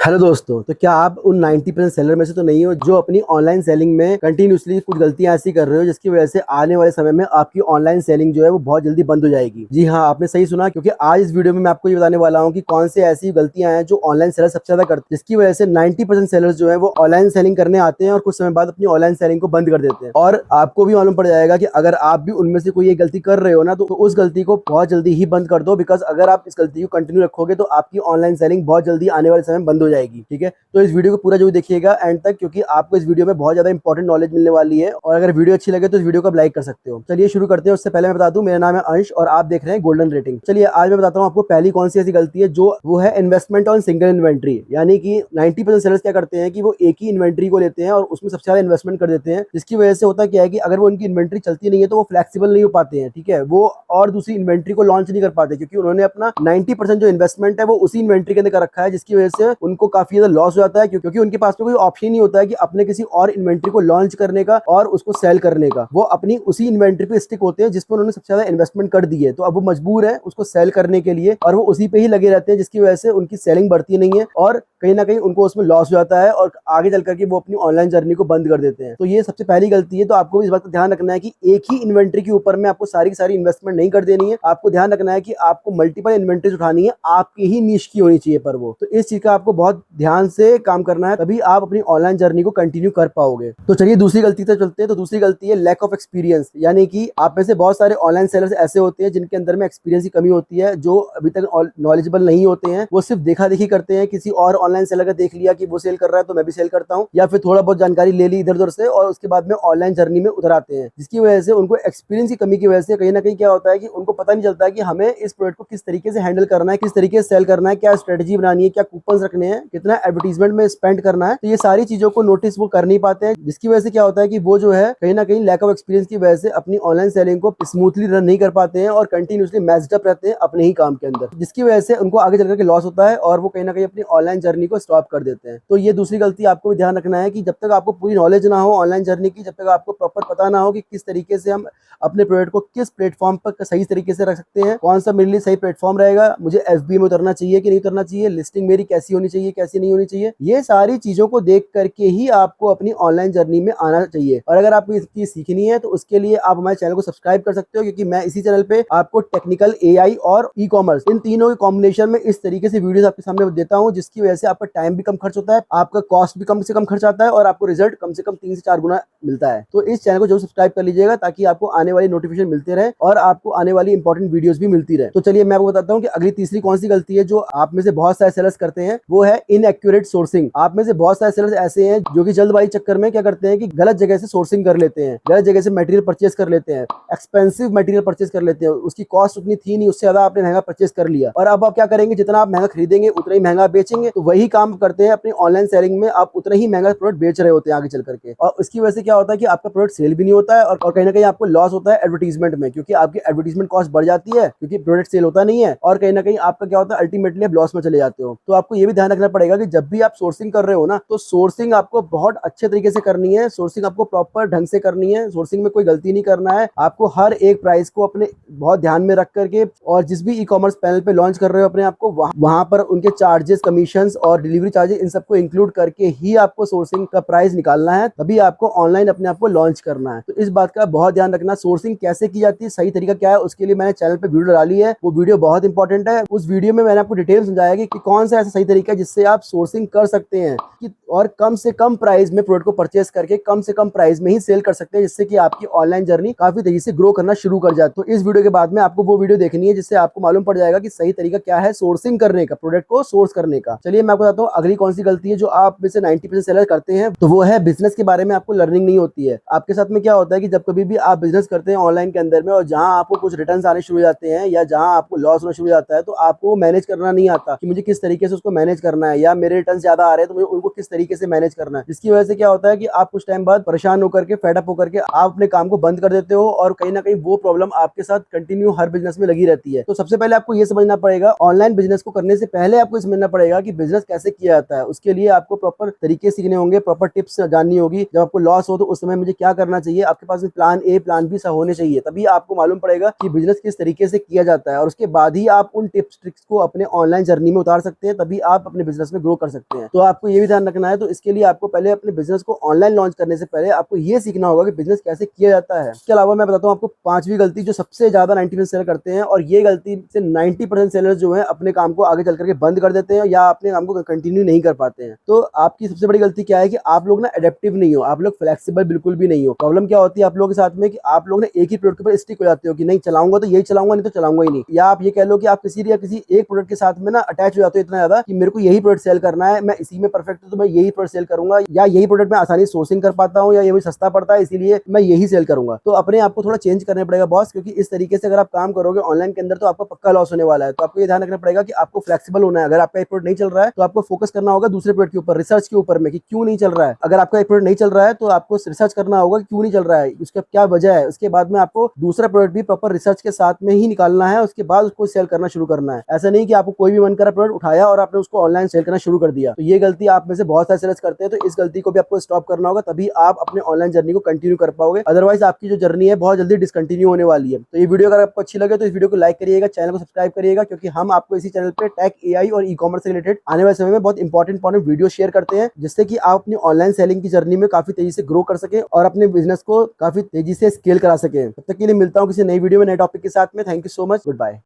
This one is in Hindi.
हेलो दोस्तों, तो क्या आप उन 90% सेलर में से तो नहीं हो जो अपनी ऑनलाइन सेलिंग में कंटिन्यूसली कुछ गलतियां ऐसी कर रहे हो जिसकी वजह से आने वाले समय में आपकी ऑनलाइन सेलिंग जो है वो बहुत जल्दी बंद हो जाएगी। जी हाँ, आपने सही सुना, क्योंकि आज इस वीडियो में मैं आपको ये बताने वाला हूँ कि कौन से ऐसी गलतियां हैं जो ऑनलाइन सेलर सबसे ज्यादा करते हैं, जिसकी वजह से 90% सेलर्स जो है वो ऑनलाइन सेलिंग करने आते हैं और कुछ समय बाद अपनी ऑनलाइन सेलिंग को बंद कर देते हैं। और आपको भी मालूम पड़ जाएगा कि अगर आप भी उनमें से कोई एक गलती कर रहे हो ना, तो उस गलती को बहुत जल्दी ही बंद कर दो, बिकॉज अगर आप इस गलती को कंटिन्यू रखोगे तो आपकी ऑनलाइन सेलिंग बहुत जल्दी आने वाले समय में बंद हो जाएगी। ठीक है, तो इस वीडियो को पूरा जो देखिएगा एंड तक, क्योंकि आपको इस वीडियो में बहुत ज्यादा इंपॉर्टेंट नॉलेज मिलने वाली है। और अगर वीडियो अच्छी लगे तो इस वीडियो को लाइक कर सकते हो। चलिए शुरू करते हैं। उससे पहले मैं बता दूं, मेरा नाम है अंश और आप देख रहे हैं गोल्डन रेटिंग। चलिए आज मैं बताता हूं आपको पहली कौन सी ऐसी गलती है, जो वो है इन्वेस्टमेंट ऑन सिंगल इन्वेंट्री। यानी कि 90% सेलर्स क्या करते हैं कि वो एक ही इन्वेंट्री को लेते हैं और उसमें सबसे ज्यादा इन्वेस्टमेंट कर देते हैं, जिसकी वजह से होता क्या है कि अगर वो उनकी इन्वेंट्री चलती नहीं है तो वो फ्लेक्सिबल नहीं हो पाते हैं। ठीक है, वो और दूसरी इन्वेंट्री को लॉन्च नहीं कर पाते, क्योंकि उन्होंने अपना 90% जो इन्वेस्टमेंट है वो उसी इन्वेंट्री के अंदर कर रखा है, जिसकी वजह से उनको काफी ज्यादा लॉस हो जाता है, क्योंकि उनके पास में कोई ऑप्शन नहीं होता है कि अपने किसी और इन्वेंट्री को लॉन्च करने का और उसको सेल करने का। वो अपनी उसी इन्वेंट्री पे स्टिक होते हैं जिसमें उन्होंने सबसे ज्यादा इन्वेस्टमेंट कर दी है, तो अब वो मजबूर है उसको सेल करने के लिए और वो उसी पे ही लगे रहते हैं, जिसकी वजह से उनकी सेलिंग बढ़ती नहीं है और कहीं ना कहीं उनको उसमें लॉस हो जाता है और आगे चल करके वो अपनी ऑनलाइन जर्नी को बंद कर देते हैं। तो ये सबसे पहली गलती है। तो आपको इस बात का ध्यान रखना है कि एक ही इन्वेंट्री के ऊपर में आपको सारी की सारी इन्वेस्टमेंट नहीं कर देनी है। आपको ध्यान रखना है कि आपको मल्टीपल इन्वेंट्रीज उठानी है, आपकी ही निश की होनी चाहिए पर वो। तो इस चीज का आपको बहुत ध्यान से काम करना है, तभी आप अपनी ऑनलाइन जर्नी को कंटिन्यू कर पाओगे। तो चलिए दूसरी गलती तक चलते हैं। तो दूसरी गलती है लैक ऑफ एक्सपीरियंस। यानी कि आप में से बहुत सारे ऑनलाइन सेलर्स ऐसे होते हैं जिनके अंदर में एक्सपीरियंस की कमी होती है, जो अभी तक नॉलेजेबल नहीं होते हैं। वो सिर्फ देखा देखी करते हैं, किसी और ऑनलाइन सेलर का देख लिया कि वो सेल कर रहा है तो मैं भी सेल करता हूँ, या फिर थोड़ा बहुत जानकारी ले ली इधर उधर से और उसके बाद में ऑनलाइन जर्नी में उतर आते हैं, जिसकी वजह से उनको एक्सपीरियंस की कमी की वजह से कहीं ना कहीं क्या होता है कि उनको पता नहीं चलता है कि हमें इस प्रोडक्ट को किस तरीके से हैंडल करना है, किस तरीके से सेल करना है, क्या स्ट्रेटेजी बनानी है, क्या कूपन रखने हैं, कितना एडवर्टीजमेंट में स्पेंड करना है। तो ये सारी चीजों को नोटिस वो कर नहीं पाते हैं, जिसकी वजह से क्या होता है कि वो जो है कहीं ना कहीं लैक ऑफ एक्सपीरियंस की वजह से अपनी ऑनलाइन सेलिंग को स्मूथली रन नहीं कर पाते हैं और कंटिन्यूसली मैच्ड अप रहते हैं अपने ही काम के अंदर, जिसकी वजह से उनको आगे चलकर के लॉस होता है और वो कहीं ना कहीं अपनी ऑनलाइन जर्नी को स्टॉप कर देते हैं। तो ये दूसरी गलती आपको भी ध्यान रखना है कि जब तक आपको पूरी नॉलेज ना हो ऑनलाइन जर्नी की, जब तक आपको प्रॉपर पता ना हो कि किस तरीके से हम अपने प्रोडक्ट को किस प्लेटफॉर्म पर सही तरीके से रख सकते हैं, कौन सा मेरे लिए सही प्लेटफॉर्म रहेगा, मुझे FBA में उतरना चाहिए कि नहीं उतरना चाहिए, लिस्टिंग मेरी कैसी होनी चाहिए कैसी नहीं होनी चाहिए, ये सारी चीजों को देख करके ही आपको अपनी ऑनलाइन जर्नी में आना चाहिए। और अगर आपको ये चीज सीखनी है तो उसके लिए आप हमारे चैनल को सब्सक्राइब कर सकते हो, क्योंकि मैं इसी चैनल पे आपको टेक्निकल, AI और ई-कॉमर्स, इन तीनों के कॉम्बिनेशन में इस तरीके से वीडियोस आपके सामने देता हूँ, जिसकी वजह से आपका टाइम भी कम खर्च होता है, आपका कॉस्ट भी कम से कम खर्च आता है और आपको रिजल्ट कम से कम 3 से 4 गुना मिलता है। तो इस चैनल को जरूर सब्सक्राइब कर लीजिएगा, ताकि आपको आने वाली नोटिफिकेशन मिलते रहे और आपको आने वाली इंपॉर्टेंट वीडियोस भी मिलती रहे। तो चलिए मैं आपको बताता हूँ कि अगली तीसरी कौन सी गलती है जो आप में से बहुत सारे सेलर्स करते हैं, वो है इनएक्यूरेट सोर्सिंग। आप में से बहुत सारे सेलर्स ऐसे हैं जो कि जल्दबाजी चक्कर में क्या करते हैं कि गलत जगह से सोर्सिंग कर लेते हैं, गलत जगह से मटेरियल परचेस कर लेते हैं, एक्सपेंसिव मटेरियल परचेस कर लेते हैं, उसकी कॉस्ट उतनी थी नहीं, उससे ज्यादा आपने महंगा परचेस कर लिया और अब आप क्या करेंगे, जितना आप महंगा खरीदेंगे उतना ही महंगा बेचेंगे। तो वही काम करते हैं अपनी ऑनलाइन सेलिंग में, आप उतना ही महंगा प्रोडक्ट बेच रहे होते हैं आगे चल करके, और उसकी वजह से क्या होता है कि आपका प्रोडक्ट सेल भी नहीं होता है और कहीं ना कहीं आपको लॉस होता है एडवर्टीजमेंट में, क्योंकि आपकी एडवर्टीजमेंट कॉस्ट बढ़ जाती है, क्योंकि प्रोडक्ट सेल होता नहीं है और कहीं ना कहीं आपका क्या होता है अल्टीमेटली आप लॉस में चले जाते हो। तो आपको ये भी ध्यान रखना पड़ेगा कि जब भी आप सोर्सिंग कर रहे हो ना, तो सोर्सिंग आपको बहुत अच्छे तरीके से करनी है, सोर्सिंग आपको प्रॉपर ढंग से करनी है, सोर्सिंग में कोई गलती नहीं करना है। आपको हर एक प्राइस को अपने बहुत ध्यान में रख करके, और जिस भी ई-कॉमर्स पैनल पे लॉन्च कर रहे हो अपने आपको, वहां पर उनके चार्जेस, कमीशन और डिलीवरी चार्जेस, इन सबको इंक्लूड करके ही आपको सोर्सिंग का प्राइस निकालना है, तभी आपको ऑनलाइन अपने आप को लॉन्च करना है। तो इस बात का बहुत ध्यान रखना। सोर्सिंग कैसे की जाती है, सही तरीका क्या है, उसके लिए मैंने चैनल पे वीडियो डाली है, वो वीडियो बहुत इंपॉर्टेंट है। उस वीडियो में मैंने आपको डिटेल समझाया कि कौन सा ऐसा सही तरीका है जिससे आप सोर्सिंग कर सकते हैं कि और कम से कम प्राइस में प्रोडक्ट को परचेस करके कम से कम प्राइस में ही सेल कर सकते हैं, जिससे कि आपकी ऑनलाइन जर्नी काफी तेजी से ग्रो करना शुरू कर जाए। तो इस वीडियो के बाद में आपको वो वीडियो देखनी है जिससे आपको मालूम पड़ जाएगा कि सही तरीका क्या है सोर्सिंग करने का, प्रोडक्ट को सोर्स करने का। चलिए मैं आपको बताता हूँ अगली कौन सी गलती है जो आप में से 90% सेलर करते हैं। तो वो है बिजनेस के बारे में आपको लर्निंग नहीं होती है। आपके साथ में क्या होता है कि जब कभी भी आप बिजनेस करते हैं ऑनलाइन के अंदर में, और जहां आपको कुछ रिटर्न आने शुरू हो जाते हैं या जहां आपको लॉस होना शुरू हो जाता है, तो आपको मैनेज करना नहीं आता कि मुझे किस तरीके से उसको मैनेज करना है, या मेरे रिटर्न ज्यादा आ रहे हैं तो मुझे उनको किस तरीके से मैनेज करना है। जिसकी वजह से क्या होता है कि आप कुछ टाइम बाद परेशान होकर के, फेडअप होकर के आप अपने काम को बंद कर देते हो और कहीं ना कहीं वो प्रॉब्लम आपके साथ कंटिन्यू हर बिजनेस में लगी रहती है। तो सबसे पहले आपको ये समझना पड़ेगा, ऑनलाइन बिजनेस को करने से पहले आपको समझना पड़ेगा कि बिजनेस बिजनेस कैसे किया जाता है। उसके लिए आपको प्रॉपर तरीके सीखने होंगे, प्रॉपर टिप्स जाननी होगी। जब आपको लॉस हो तो उस समय मुझे क्या करना चाहिए, आपके पास प्लान ए प्लान बी सब होने चाहिए, तभी आपको मालूम पड़ेगा कि बिजनेस किस तरीके से किया जाता है। और उसके बाद ही आप उन टिप्स ट्रिक्स को अपने ऑनलाइन जर्नी में उतार सकते हैं, तभी आप अपने बिजनेस में ग्रो कर सकते हैं। तो आपको ये भी ध्यान रखना है। तो इसके लिए आपको पहले अपने बिजनेस को ऑनलाइन लॉन्च करने से पहले आपको ये सीखना होगा कि बिजनेस कैसे किया जाता है। इसके अलावा मैं बताता हूँ आपको 5वीं गलती जो सबसे ज्यादा 90% सेलर करते हैं, और ये गलती से 90% सेलर्स जो है अपने काम को आगे चल करके बंद कर देते हैं या अपने काम को कंटिन्यू नहीं कर पाते हैं। तो आपकी सबसे बड़ी गलती क्या है कि आप लोग ना एडेप्टिव नहीं हो, आप लोग फ्लेक्सिबल बिल्कुल भी नहीं हो। प्रॉब्लम क्या होती है आप लोगों के साथ में कि आप लोग ना एक ही प्रोडक्ट के ऊपर स्टिक हो जाते हो कि नहीं चलाऊंगा तो यही चलाऊंगा, नहीं तो चलाऊंगा ही नहीं। या आप ये कह लो कि आप किसी एक प्रोडक्ट के साथ में ना अटैच हो जाते हो इतना ज्यादा कि मेरे को यही प्रोडक्ट सेल करना है, मैं इसी में परफेक्ट हूं तो मैं यही प्रोडक्ट सेल करूंगा, या यही प्रोडक्ट मैं आसानी सोर्सिंग कर पाता हूँ, या ये मुझे सस्ता पड़ता है इसीलिए मैं यही सेल करूंगा। तो अपने आप को थोड़ा चेंज करना पड़ेगा बॉस, क्योंकि इस तरीके से अगर आप काम करोगे ऑनलाइन के अंदर तो आपको पक्का लॉस होने वाला है। तो आपको ये ध्यान रखना पड़ेगा कि आपको फ्लेक्सिबल होना है। अगर आपका एक प्रोडक्ट नहीं चल रहा है तो आपको फोकस करना होगा दूसरे प्रोडक्ट के ऊपर, रिसर्च के ऊपर में कि क्यों नहीं चल रहा है। अगर आपका एक प्रोडक्ट नहीं चल रहा है तो आपको रिसर्च करना होगा क्यों नहीं चल रहा है, उसका क्या वजह है। उसके बाद में आपको दूसरा प्रोडक्ट भी प्रॉपर रिसर्च के साथ में ही निकालना है, उसके बाद उसको सेल करना शुरू करना है। ऐसा नहीं कि आपको कोई भी मन करा प्रोडक्ट उठाया और आपने उसको ऑनलाइन सेल करना शुरू कर दिया। तो ये गलती आप में से बहुत सारे सेलर्स करते हैं, तो इस गलती को भी आपको स्टॉप करना होगा, तभी आप अपने ऑनलाइन जर्नी को कंटिन्यू कर पाओगे। अदरवाइज आपकी जो जर्नी है बहुत जल्दी डिसकंटिन्यू होने वाली है। तो ये वीडियो अगर आपको अच्छी लगे तो इस वीडियो को लाइक करिएगा, चैनल को सब्सक्राइब करिएगा, क्योंकि हम आपको इसी चैनल पे टेक, एआई और ई कॉमर्स से रिलेटेड आने वाले समय में बहुत इंपॉर्टेंट वीडियो शेयर करते हैं, जिससे कि आप अपनी ऑनलाइन सेलिंग की जर्नी में काफी तेजी से ग्रो कर सके और अपने बिजनेस को काफी तेजी से स्केल करा सके। तब तक के लिए मिलता हूँ किसी नई वीडियो में नए टॉपिक के साथ में। Thank you so much, good bye.